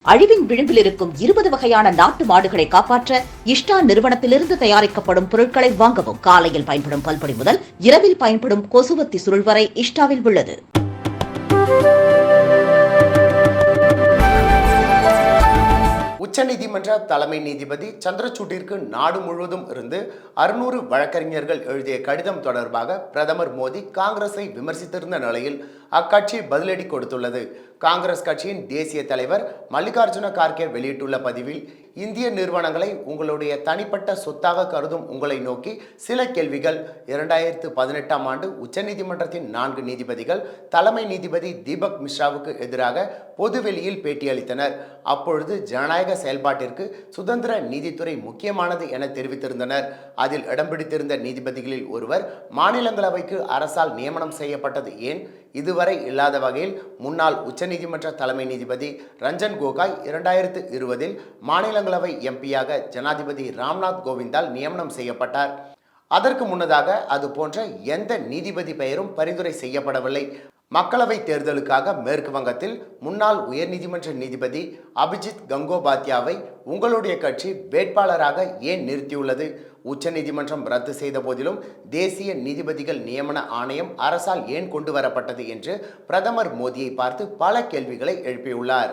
அழிவின் விளிம்பில் இருக்கும் 20 வகையான நாட்டு மாடுகளை காப்பாற்ற இஷ்டா நிறுவனத்திலிருந்து தயாரிக்கப்படும் பொருட்களை வாங்கவும். காலையில் பயன்படும் பல்பொடி முதல் இரவில் பயன்படும் கொசுவத்தி சுருள் வரை இஷ்டாவில் உள்ளது. உச்சநீதிமன்ற தலைமை நீதிபதி சந்திரசூட்டிற்கு நாடு முழுவதும் இருந்து 600 வழக்கறிஞர்கள் எழுதிய கடிதம் தொடர்பாக பிரதமர் மோடி காங்கிரஸை விமர்சித்திருந்த நிலையில் அக்கட்சி பதிலடி கொடுத்துள்ளது. காங்கிரஸ் கட்சியின் தேசிய தலைவர் மல்லிகார்ஜுன கார்கே வெளியிட்டுள்ள பதிவில், இந்திய நிறுவனங்களை உங்களுடைய தனிப்பட்ட சொத்தாக கருதும் உங்களை நோக்கி சில கேள்விகள். 2018ஆம் ஆண்டு உச்சநீதிமன்றத்தின் 4 நீதிபதிகள் தலைமை நீதிபதி தீபக் மிஸ்ராவுக்கு எதிராக பொதுவெளியில் பேட்டியளித்தனர். அப்பொழுது ஜனநாயக செயல்பாட்டிற்கு சுதந்திர நீதித்துறை முக்கியமானது என தெரிவித்திருந்தனர். அதில் இடம் பிடித்திருந்த நீதிபதிகளில் ஒருவர், மாநிலங்களவைக்கு அரசால் நியமனம் செய்யப்பட்டது ஏன்? இதுவரை இல்லாத வகையில் முன்னாள் உச்சநீதிமன்ற தலைமை நீதிபதி ரஞ்சன் கோகாய் 2020இல் மாநிலங்களவை எம்பியாக ஜனாதிபதி ராம்நாத் கோவிந்தால் நியமனம் செய்யப்பட்டார். அதற்கு முன்னதாக அது போன்ற எந்த நீதிபதி பெயரும் பரிந்துரை செய்யப்படவில்லை. மக்களவை தேர்தலுக்காக மேற்கு வங்கத்தில் முன்னாள் உயர்நீதிமன்ற நீதிபதி அபிஜித் கங்கோபாத்யாவை உங்களுடைய கட்சி வேட்பாளராக ஏன் நிறுத்தியுள்ளது? உச்சநீதிமன்றம் ரத்து செய்த போதிலும் தேசிய நீதிபதிகள் நியமன ஆணையம் அரசால் ஏன் கொண்டு வரப்பட்டது என்று பிரதமர் மோடியை பார்த்து பல கேள்விகளை எழுப்பியுள்ளார்.